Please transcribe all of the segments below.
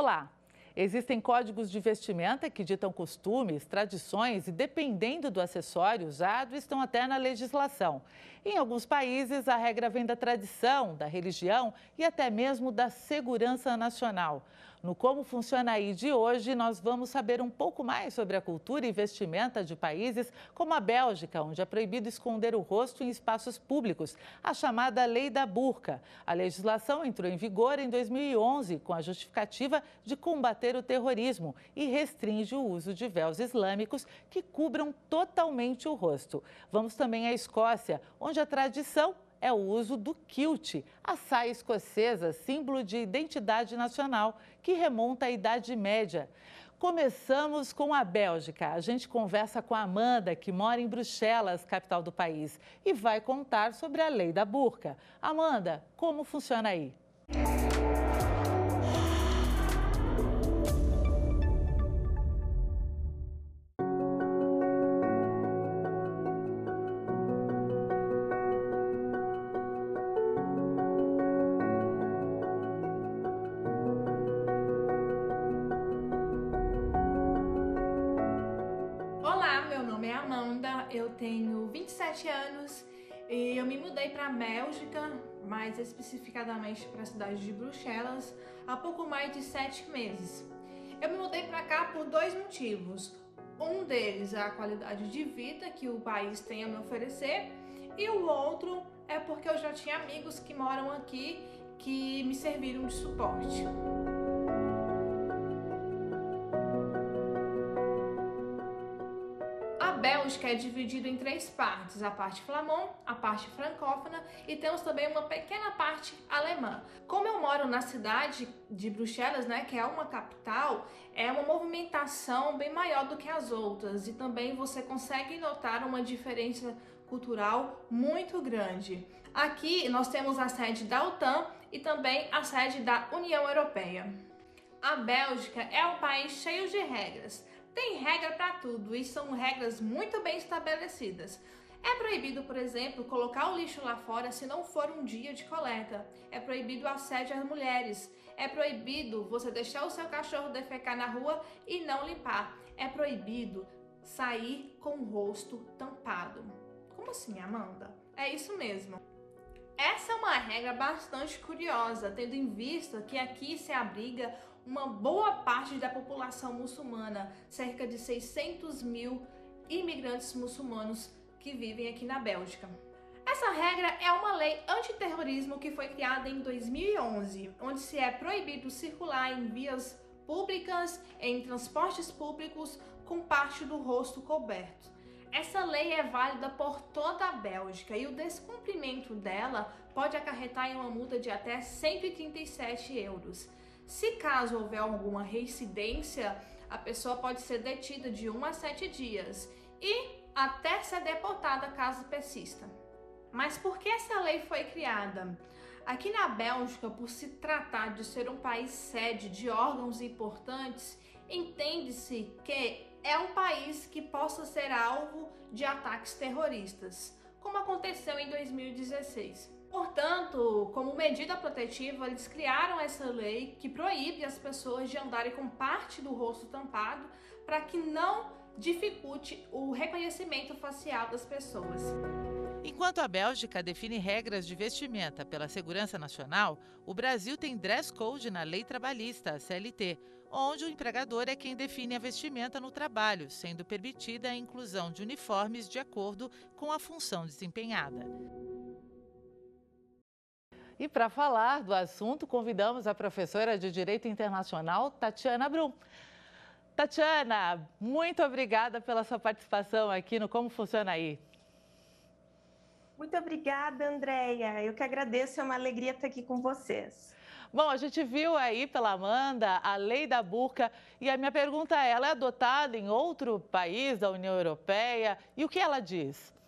Olá! Existem códigos de vestimenta que ditam costumes, tradições e, dependendo do acessório usado, estão até na legislação. Em alguns países, a regra vem da tradição, da religião e até mesmo da segurança nacional. No Como Funciona Aí de hoje, nós vamos saber um pouco mais sobre a cultura e vestimenta de países como a Bélgica, onde é proibido esconder o rosto em espaços públicos, a chamada Lei da Burca. A legislação entrou em vigor em 2011 com a justificativa de combater o terrorismo e restringe o uso de véus islâmicos que cubram totalmente o rosto. Vamos também à Escócia, onde a tradição é o uso do kilt, a saia escocesa, símbolo de identidade nacional, que remonta à Idade Média. Começamos com a Bélgica. A gente conversa com a Amanda, que mora em Bruxelas, capital do país, e vai contar sobre a Lei da Burca. Amanda, como funciona aí? Eu tenho 27 anos e eu me mudei para a Bélgica, mais especificadamente para a cidade de Bruxelas, há pouco mais de 7 meses. Eu me mudei para cá por 2 motivos. Um deles é a qualidade de vida que o país tem a me oferecer e o outro é porque eu já tinha amigos que moram aqui que me serviram de suporte. A Bélgica é dividida em 3 partes, a parte flamand, a parte francófona e temos também uma pequena parte alemã. Como eu moro na cidade de Bruxelas, que é uma capital, é uma movimentação bem maior do que as outras e também você consegue notar uma diferença cultural muito grande. Aqui nós temos a sede da OTAN e também a sede da União Europeia. A Bélgica é um país cheio de regras. Tem regra para tudo e são regras muito bem estabelecidas. É proibido, por exemplo, colocar o lixo lá fora se não for um dia de coleta. É proibido o assédio às mulheres. É proibido você deixar o seu cachorro defecar na rua e não limpar. É proibido sair com o rosto tampado. Como assim, Amanda? É isso mesmo. Essa é uma regra bastante curiosa, tendo em vista que aqui se abriga uma boa parte da população muçulmana, cerca de 600 mil imigrantes muçulmanos que vivem aqui na Bélgica. Essa regra é uma lei antiterrorismo que foi criada em 2011, onde se é proibido circular em vias públicas, em transportes públicos, com parte do rosto coberto. Essa lei é válida por toda a Bélgica e o descumprimento dela pode acarretar em uma multa de até 137 euros. Se caso houver alguma reincidência, a pessoa pode ser detida de 1 a 7 dias e até ser deportada caso persista. Mas por que essa lei foi criada? Aqui na Bélgica, por se tratar de ser um país sede de órgãos importantes, entende-se que é um país que possa ser alvo de ataques terroristas, como aconteceu em 2016. Portanto, como medida protetiva, eles criaram essa lei que proíbe as pessoas de andarem com parte do rosto tampado para que não dificulte o reconhecimento facial das pessoas. Enquanto a Bélgica define regras de vestimenta pela segurança nacional, o Brasil tem dress code na lei trabalhista, a CLT, onde o empregador é quem define a vestimenta no trabalho, sendo permitida a inclusão de uniformes de acordo com a função desempenhada. E para falar do assunto, convidamos a professora de Direito Internacional, Tatiana Brum. Tatiana, muito obrigada pela sua participação aqui no Como Funciona Aí. Muito obrigada, Andréia. Eu que agradeço, é uma alegria estar aqui com vocês. Bom, a gente viu aí pela Amanda a Lei da Burca e a minha pergunta é, ela é adotada em outro país da União Europeia e o que ela diz?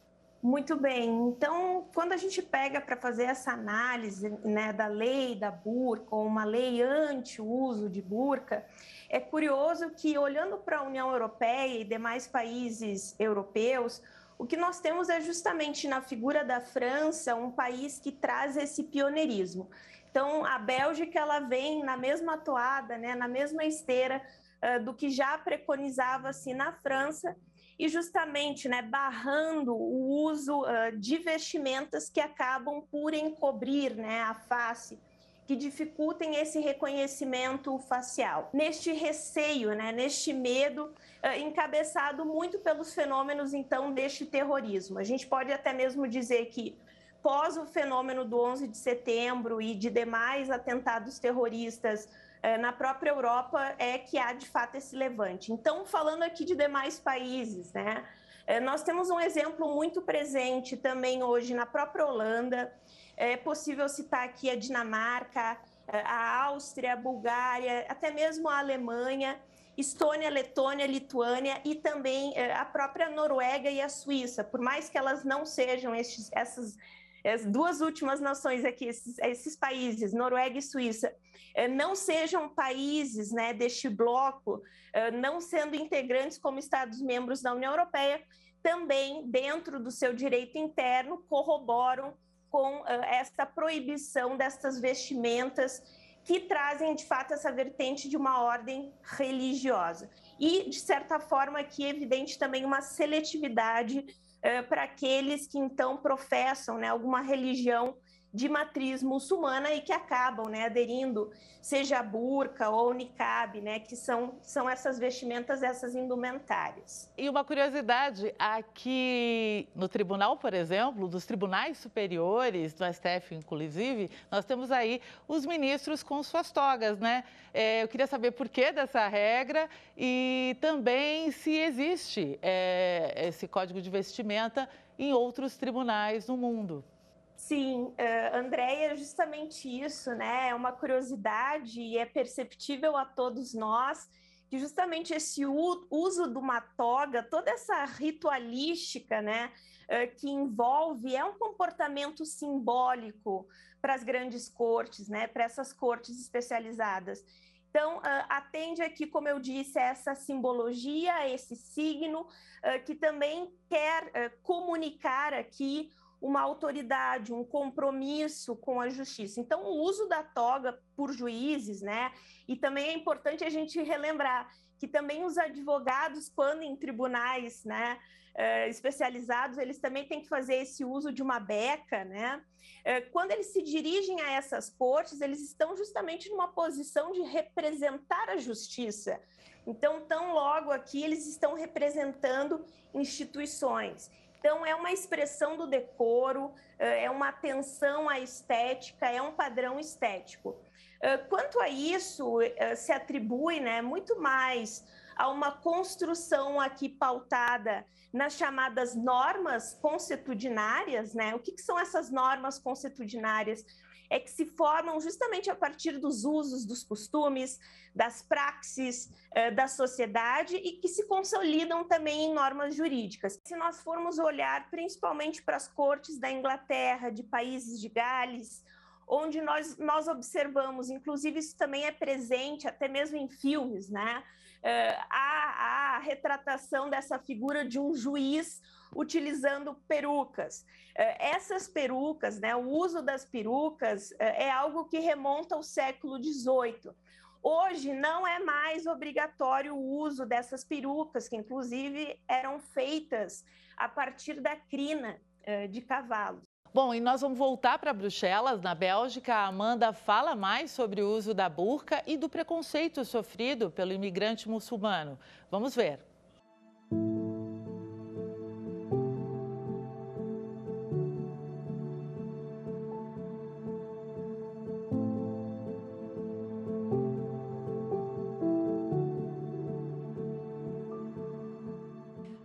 Muito bem, então quando a gente pega para fazer essa análise da Lei da Burca, ou uma lei anti o uso de burca, é curioso que olhando para a União Europeia e demais países europeus, o que nós temos é justamente na figura da França um país que traz esse pioneirismo. Então, a Bélgica ela vem na mesma toada, né, na mesma esteira do que já preconizava-se na França, e justamente, né, barrando o uso de vestimentas que acabam por encobrir, né, a face, que dificultem esse reconhecimento facial. Neste receio, né, neste medo, encabeçado muito pelos fenômenos, então, deste terrorismo. A gente pode até mesmo dizer que, pós o fenômeno do 11 de setembro e de demais atentados terroristas na própria Europa, é que há, de fato, esse levante. Então, falando aqui de demais países, né, nós temos um exemplo muito presente também hoje na própria Holanda. É possível citar aqui a Dinamarca, a Áustria, a Bulgária, até mesmo a Alemanha, Estônia, Letônia, Lituânia e também a própria Noruega e a Suíça. Por mais que elas não sejam essas as duas últimas nações aqui, esses países, Noruega e Suíça, não sejam países, né, deste bloco, não sendo integrantes como Estados-membros da União Europeia, também, dentro do seu direito interno, corroboram com essa proibição destas vestimentas que trazem, de fato, essa vertente de uma ordem religiosa. E, de certa forma, aqui é evidente também uma seletividade para aqueles que, então, professam, né, alguma religião de matriz muçulmana e que acabam, né, aderindo, seja a burca ou niqab, né, que são essas vestimentas, essas indumentárias. E uma curiosidade, aqui no tribunal, por exemplo, dos tribunais superiores, do STF inclusive, nós temos aí os ministros com suas togas, né? Eu queria saber por que dessa regra e também se existe esse código de vestimenta em outros tribunais no mundo. Sim, Andréia, justamente isso, né? É uma curiosidade e é perceptível a todos nós que justamente esse uso de uma toga, toda essa ritualística, né, que envolve, é um comportamento simbólico para as grandes cortes, né, para essas cortes especializadas. Então, atende aqui, como eu disse, a essa simbologia, a esse signo, que também quer comunicar aqui uma autoridade, um compromisso com a justiça. Então, o uso da toga por juízes, né? E também é importante a gente relembrar que também os advogados, quando em tribunais, né, especializados, eles também têm que fazer esse uso de uma beca, né? Quando eles se dirigem a essas cortes, eles estão justamente numa posição de representar a justiça. Então, tão logo aqui, eles estão representando instituições. Então, é uma expressão do decoro, é uma atenção à estética, é um padrão estético. Quanto a isso, se atribui, né, muito mais a uma construção aqui pautada nas chamadas normas consuetudinárias, né? O que são essas normas consuetudinárias? É que se formam justamente a partir dos usos, dos costumes, das praxes da sociedade e que se consolidam também em normas jurídicas. Se nós formos olhar principalmente para as cortes da Inglaterra, de países de Gales, onde nós observamos, inclusive isso também é presente até mesmo em filmes, né? A retratação dessa figura de um juiz utilizando perucas. Essas perucas, né, o uso das perucas é algo que remonta ao século XVIII. Hoje não é mais obrigatório o uso dessas perucas, que inclusive eram feitas a partir da crina de cavalos. Bom, e nós vamos voltar para Bruxelas, na Bélgica. A Amanda fala mais sobre o uso da burca e do preconceito sofrido pelo imigrante muçulmano. Vamos ver.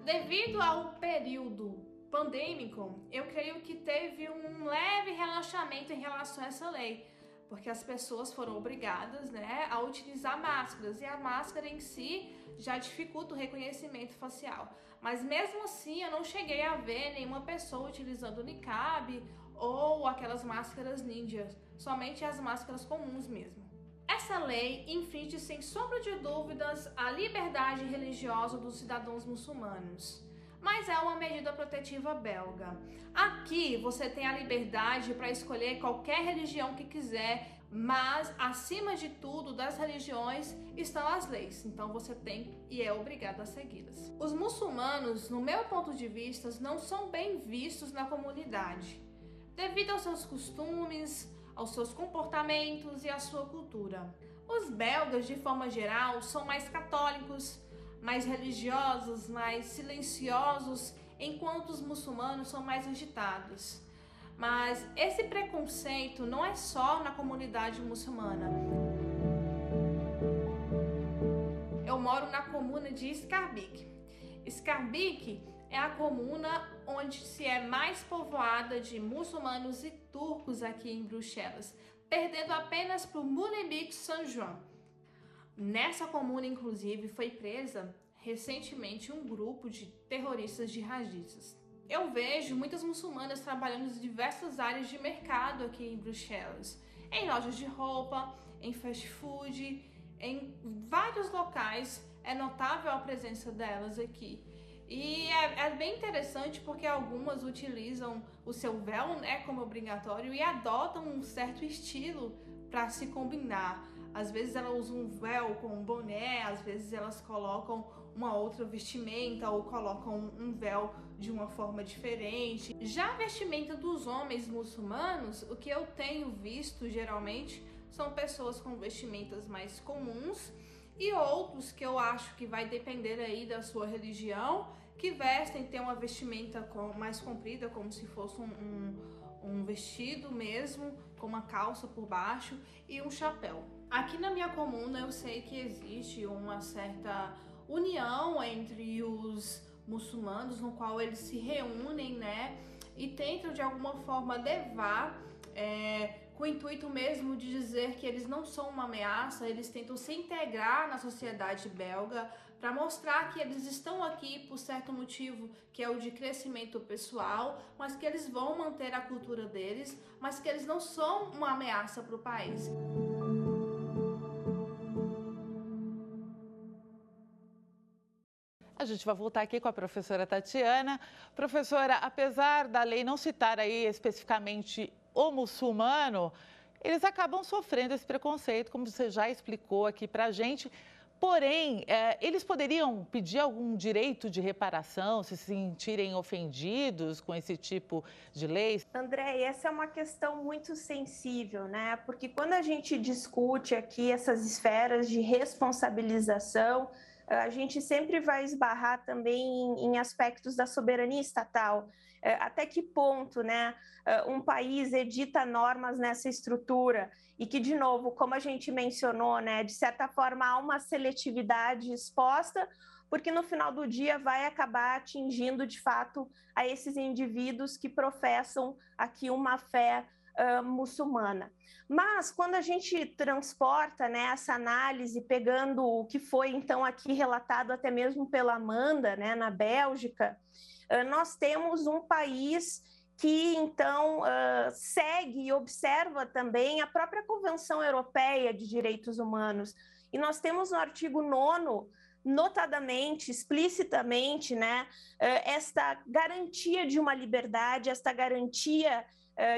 Devido ao período pandêmico, eu creio que teve um leve relaxamento em relação a essa lei, porque as pessoas foram obrigadas, né, a utilizar máscaras, e a máscara em si já dificulta o reconhecimento facial. Mas mesmo assim, eu não cheguei a ver nenhuma pessoa utilizando niqab ou aquelas máscaras ninjas, somente as máscaras comuns mesmo. Essa lei infringe, sem sombra de dúvidas, a liberdade religiosa dos cidadãos muçulmanos, mas é uma medida protetiva belga. Aqui você tem a liberdade para escolher qualquer religião que quiser, Mas, acima de tudo, das religiões estão as leis. Então, você tem e é obrigado a segui-las. Os muçulmanos, no meu ponto de vista, não são bem vistos na comunidade, devido aos seus costumes, aos seus comportamentos e à sua cultura. Os belgas, de forma geral, são mais católicos, mais religiosos, mais silenciosos, enquanto os muçulmanos são mais agitados. Mas esse preconceito não é só na comunidade muçulmana. Eu moro na comuna de Skarbik. Skarbik é a comuna onde se é mais povoada de muçulmanos e turcos aqui em Bruxelas, perdendo apenas para o Molenbeek São João. Nessa comuna, inclusive, foi presa recentemente um grupo de terroristas jihadistas. Eu vejo muitas muçulmanas trabalhando em diversas áreas de mercado aqui em Bruxelas, em lojas de roupa, em fast food, em vários locais é notável a presença delas aqui. E é bem interessante porque algumas utilizam o seu véu, né, como obrigatório e adotam um certo estilo para se combinar. Às vezes elas usam um véu com um boné, às vezes elas colocam uma outra vestimenta ou colocam um véu de uma forma diferente. Já a vestimenta dos homens muçulmanos, o que eu tenho visto geralmente são pessoas com vestimentas mais comuns e outros que eu acho que vai depender aí da sua religião, que vestem, tem uma vestimenta mais comprida, como se fosse um vestido mesmo, com uma calça por baixo e um chapéu. Aqui na minha comuna eu sei que existe uma certa união entre os muçulmanos, no qual eles se reúnem, né, e tentam de alguma forma levar com o intuito mesmo de dizer que eles não são uma ameaça, eles tentam se integrar na sociedade belga para mostrar que eles estão aqui por certo motivo, que é o de crescimento pessoal, mas que eles vão manter a cultura deles, mas que eles não são uma ameaça para o país. A gente vai voltar aqui com a professora Tatiana. Professora, apesar da lei não citar aí especificamente o muçulmano, eles acabam sofrendo esse preconceito, como você já explicou aqui para a gente. Porém, eles poderiam pedir algum direito de reparação, se sentirem ofendidos com esse tipo de lei? André, essa é uma questão muito sensível, né? Porque quando a gente discute aqui essas esferas de responsabilização, a gente sempre vai esbarrar também em aspectos da soberania estatal. Até que ponto, né, um país edita normas nessa estrutura e que, de novo, como a gente mencionou, né, de certa forma há uma seletividade exposta, porque no final do dia vai acabar atingindo, de fato, a esses indivíduos que professam aqui uma fé muçulmana. Mas quando a gente transporta, né, essa análise, pegando o que foi então aqui relatado até mesmo pela Amanda, né, na Bélgica, nós temos um país que então segue e observa também a própria Convenção Europeia de Direitos Humanos. E nós temos no artigo 9º, notadamente, explicitamente, né, esta garantia de uma liberdade, esta garantia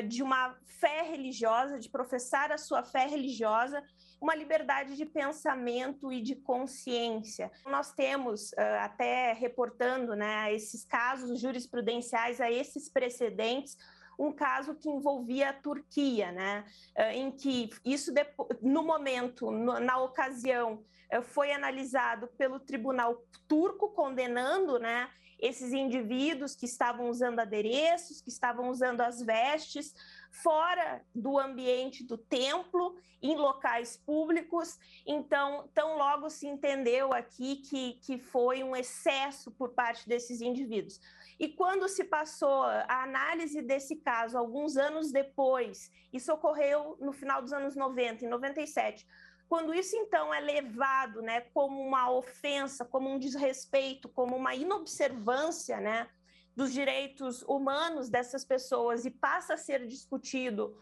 de uma fé religiosa, de professar a sua fé religiosa, uma liberdade de pensamento e de consciência. Nós temos, até reportando, né, esses casos jurisprudenciais, a esses precedentes, um caso que envolvia a Turquia, né, em que isso, no momento, na ocasião, foi analisado pelo tribunal turco, condenando, né, esses indivíduos que estavam usando adereços, que estavam usando as vestes, fora do ambiente do templo, em locais públicos. Então, tão logo se entendeu aqui que foi um excesso por parte desses indivíduos. E quando se passou a análise desse caso, alguns anos depois, isso ocorreu no final dos anos 90, em 97, quando isso, então, é levado, né, como uma ofensa, como um desrespeito, como uma inobservância, né, dos direitos humanos dessas pessoas e passa a ser discutido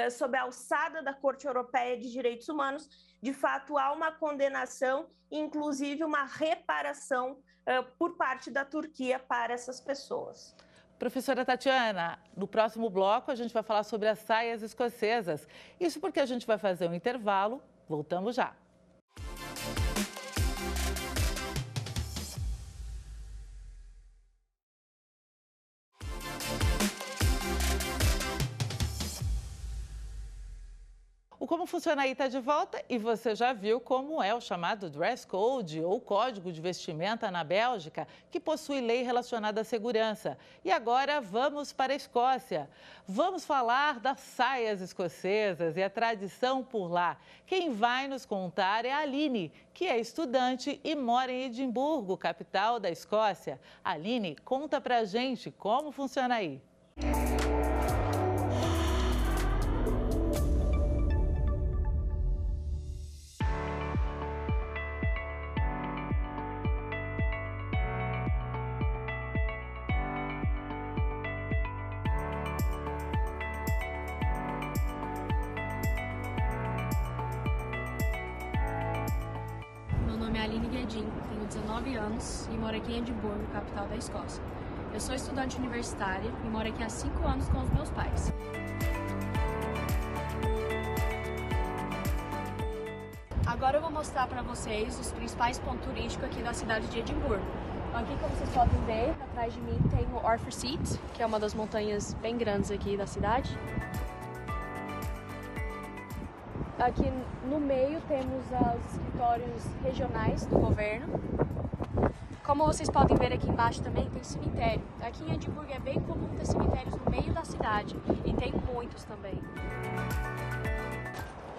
sob a alçada da Corte Europeia de Direitos Humanos, de fato, há uma condenação, inclusive uma reparação por parte da Turquia para essas pessoas. Professora Tatiana, no próximo bloco a gente vai falar sobre as saias escocesas. Isso porque a gente vai fazer um intervalo. Voltamos já. O Como Funciona Aí está de volta e você já viu como é o chamado Dress Code ou Código de Vestimenta na Bélgica, que possui lei relacionada à segurança. E agora vamos para a Escócia. Vamos falar das saias escocesas e a tradição por lá. Quem vai nos contar é a Aline, que é estudante e mora em Edimburgo, capital da Escócia. Aline, conta pra gente como funciona aí. Aline Guedin, tenho 19 anos e moro aqui em Edimburgo, capital da Escócia. Eu sou estudante universitária e moro aqui há 5 anos com os meus pais. Agora eu vou mostrar para vocês os principais pontos turísticos aqui da cidade de Edimburgo. Aqui, como vocês podem ver, atrás de mim tem o Arthur Seat, que é uma das montanhas bem grandes aqui da cidade. Aqui no meio temos os escritórios regionais do governo. Como vocês podem ver aqui embaixo também tem cemitério. Aqui em Edimburgo é bem comum ter cemitérios no meio da cidade e tem muitos também.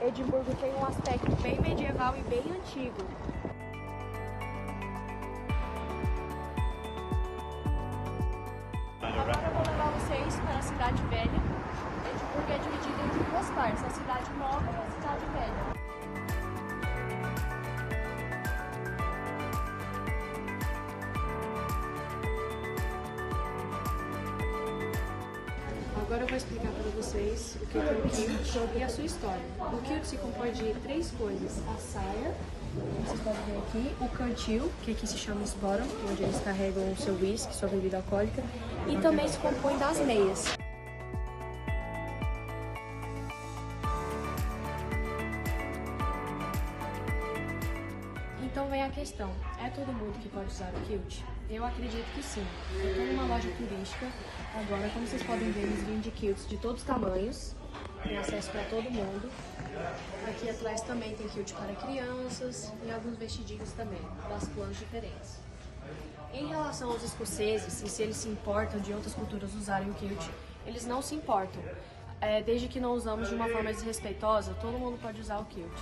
Edimburgo tem um aspecto bem medieval e bem antigo. Agora eu vou levar vocês para a Cidade Velha. Edimburgo é dividida entre duas partes, a cidade nova e a cidade velha. Agora eu vou explicar para vocês o que é o kilt e a sua história. O kilt se compõe de 3 coisas: a saia, como vocês podem ver aqui, o cantil, que aqui se chama sporran, onde eles carregam o seu whisky, sua bebida alcoólica, e também se compõe das meias. Então vem a questão, é todo mundo que pode usar o kilt? Eu acredito que sim. Eu estou numa loja turística, agora como vocês podem ver, eles vendem kilts de todos os tamanhos, tem acesso para todo mundo. Aqui atrás também tem kilt para crianças e alguns vestidinhos também, das clãs diferentes. Em relação aos escoceses, e se eles se importam de outras culturas usarem o kilt, eles não se importam. Desde que não usamos de uma forma desrespeitosa, todo mundo pode usar o kilt.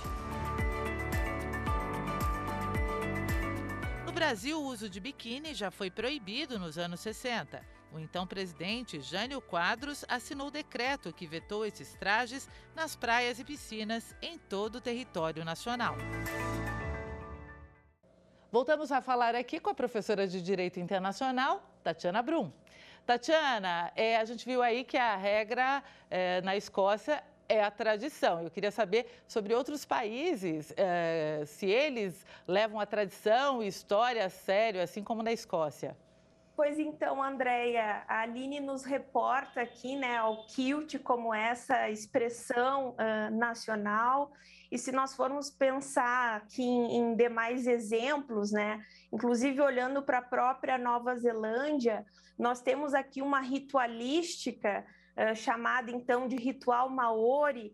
No Brasil, o uso de biquíni já foi proibido nos anos 60. O então presidente Jânio Quadros assinou o decreto que vetou esses trajes nas praias e piscinas em todo o território nacional. Voltamos a falar aqui com a professora de Direito Internacional, Tatiana Brum. Tatiana, a gente viu aí que a regra na Escócia é a tradição. Eu queria saber sobre outros países, se eles levam a tradição e história a sério, assim como na Escócia. Pois então, Andréia, a Aline nos reporta aqui, né, o kilt como essa expressão nacional. E se nós formos pensar aqui em demais exemplos, né, inclusive olhando para a própria Nova Zelândia, nós temos aqui uma ritualística chamada então de ritual maori,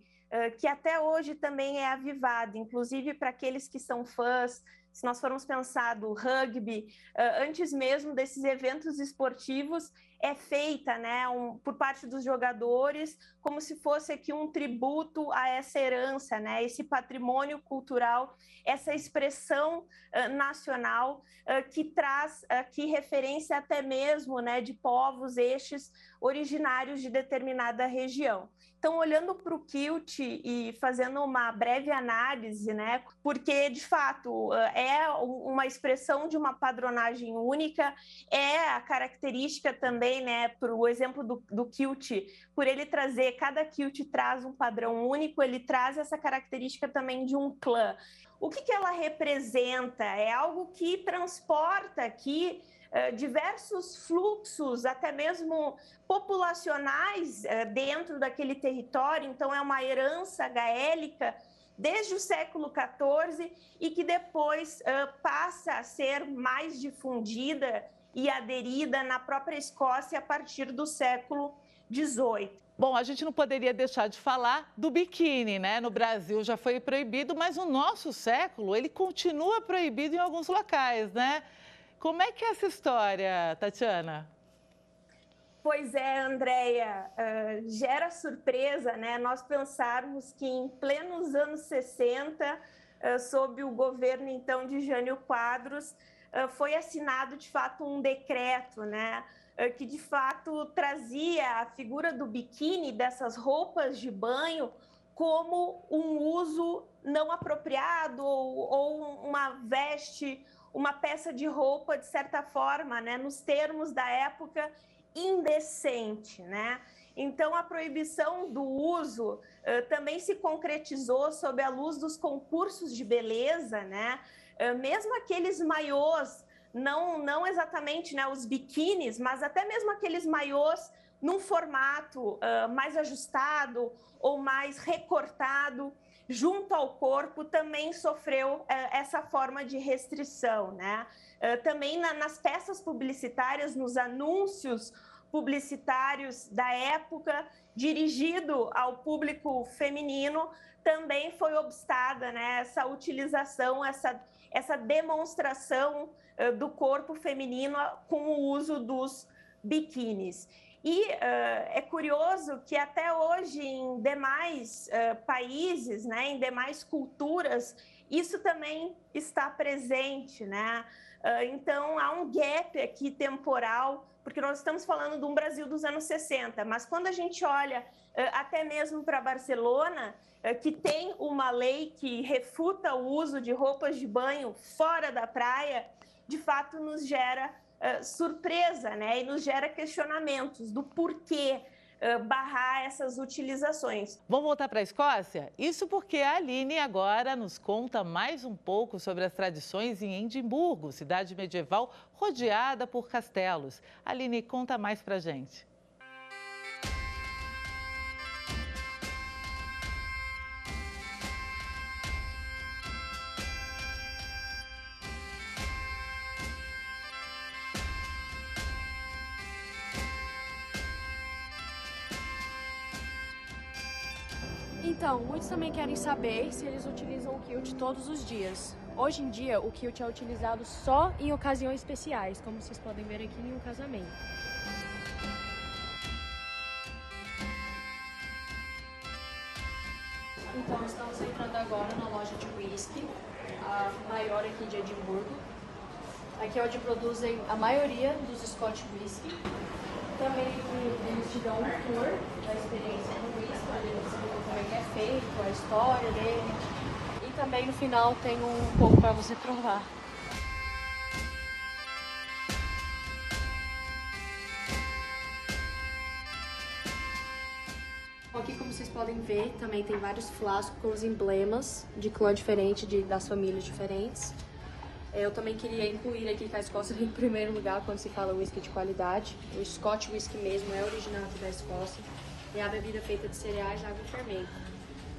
que até hoje também é avivada, inclusive para aqueles que são fãs. Se nós formos pensar do rugby, antes mesmo desses eventos esportivos, é feita, né, por parte dos jogadores, como se fosse aqui um tributo a essa herança, né, esse patrimônio cultural, essa expressão nacional que traz aqui referência até mesmo, né, de povos estes originários de determinada região. Então, olhando para o kilt e fazendo uma breve análise, né, porque, de fato, é uma expressão de uma padronagem única, é a característica também, né, para o exemplo do kilt, por ele trazer, cada kilt traz um padrão único, ele traz essa característica também de um clã. O que ela representa? É algo que transporta aqui diversos fluxos, até mesmo populacionais, dentro daquele território. Então, é uma herança gaélica desde o século XIV e que depois passa a ser mais difundida e aderida na própria Escócia a partir do século XVIII. Bom, a gente não poderia deixar de falar do biquíni, né? No Brasil já foi proibido, mas no nosso século ele continua proibido em alguns locais, né? Como é que é essa história, Tatiana? Pois é, Andréia, gera surpresa, né? Nós pensarmos que em plenos anos 60, sob o governo então de Jânio Quadros, foi assinado de fato um decreto, né? Que de fato trazia a figura do biquíni, dessas roupas de banho, como um uso não apropriado ou uma veste, uma peça de roupa, de certa forma, né? Nos termos da época, indecente, né? Então, a proibição do uso também se concretizou sob a luz dos concursos de beleza, né? Mesmo aqueles maiôs, não exatamente, né, os biquínis, mas até mesmo aqueles maiôs num formato mais ajustado ou mais recortado junto ao corpo, também sofreu essa forma de restrição, né? Também nas peças publicitárias, nos anúncios publicitários da época, dirigido ao público feminino, também foi obstada, né, essa utilização, essa demonstração do corpo feminino com o uso dos biquínis. E é curioso que até hoje em demais países, né, em demais culturas, isso também está presente, né? Então, há um gap aqui temporal, porque nós estamos falando de um Brasil dos anos 60, mas quando a gente olha até mesmo para Barcelona, que tem uma lei que refuta o uso de roupas de banho fora da praia, de fato nos gera surpresa, né? E nos gera questionamentos do porquê barrar essas utilizações. Vamos voltar para a Escócia? Isso porque a Aline agora nos conta mais um pouco sobre as tradições em Edimburgo, cidade medieval rodeada por castelos. Aline, conta mais para a gente. Então, muitos também querem saber se eles utilizam o kilt todos os dias. Hoje em dia, o kilt é utilizado só em ocasiões especiais, como vocês podem ver aqui em um casamento. Então, estamos entrando agora na loja de whisky, a maior aqui de Edimburgo. Aqui é onde produzem a maioria dos Scotch whisky. Também eles te dão um tour da experiência do whisky, onde eles explicam como é que é feito, a história dele. E também no final tem um pouco para você provar. Aqui, como vocês podem ver, também tem vários frascos com os emblemas de clã diferente, das famílias diferentes. Eu também queria incluir aqui que a Escócia vem em primeiro lugar quando se fala whisky de qualidade. O Scotch whisky mesmo é originado da Escócia e é a bebida feita de cereais, água e fermento.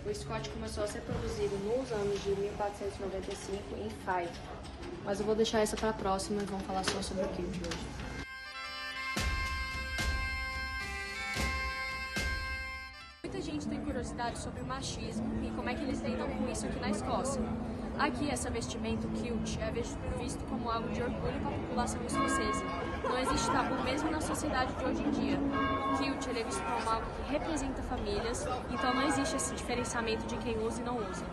O Scotch começou a ser produzido nos anos de 1495 em Fife. Mas eu vou deixar essa para a próxima e vamos falar só sobre o kilt hoje. Muita gente tem curiosidade sobre o machismo e como é que eles lidam com isso aqui na Escócia. Aqui, essa vestimenta, o kilt, é visto como algo de orgulho para a população escocesa. Não existe tabu mesmo na sociedade de hoje em dia. O kilt é visto como algo que representa famílias, então não existe esse diferenciamento de quem usa e não usa.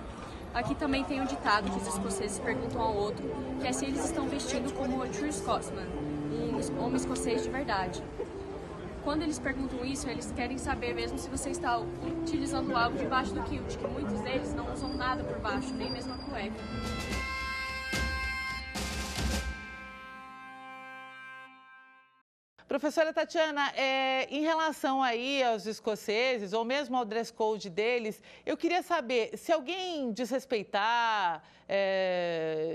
Aqui também tem um ditado que os escoceses perguntam ao outro, que é se eles estão vestindo como o True Scotsman, um homem escocês de verdade. Quando eles perguntam isso, eles querem saber mesmo se você está utilizando algo debaixo do kilt, que muitos deles não usam nada por baixo, nem mesmo a cueca. Professora Tatiana, em relação aí aos escoceses, ou mesmo ao dress code deles, eu queria saber, se alguém desrespeitar,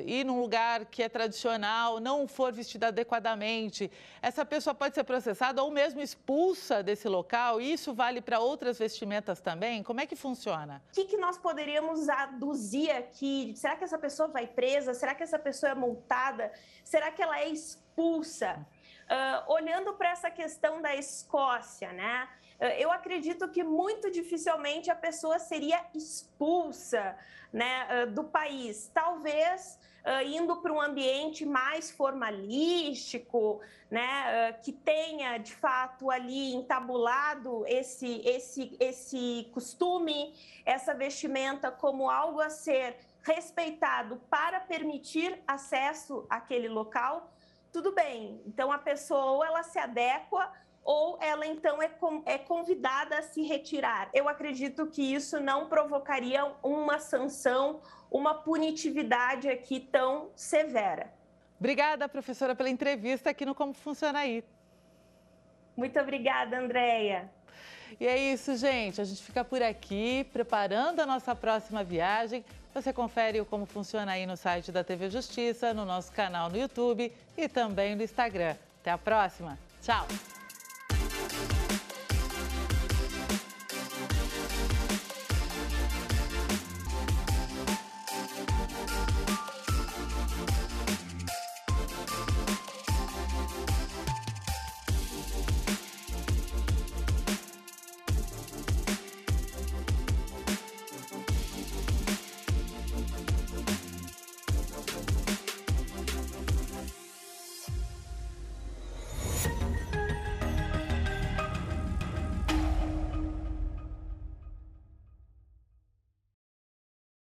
ir num lugar que é tradicional, não for vestida adequadamente, essa pessoa pode ser processada ou mesmo expulsa desse local? E isso vale para outras vestimentas também? Como é que funciona? O que nós poderíamos aduzir aqui? Será que essa pessoa vai presa? Será que essa pessoa é multada? Será que ela é expulsa? Olhando para essa questão da Escócia, né? Eu acredito que muito dificilmente a pessoa seria expulsa, né, do país. Talvez indo para um ambiente mais formalístico, né, que tenha de fato ali entabulado esse costume, essa vestimenta como algo a ser respeitado para permitir acesso àquele local. Tudo bem, então a pessoa ou ela se adequa ou ela então é convidada a se retirar. Eu acredito que isso não provocaria uma sanção, uma punitividade aqui tão severa. Obrigada, professora, pela entrevista aqui no Como Funciona Aí. Muito obrigada, Andréia. E é isso, gente. A gente fica por aqui, preparando a nossa próxima viagem. Você confere o Como Funciona Aí no site da TV Justiça, no nosso canal no YouTube e também no Instagram. Até a próxima. Tchau!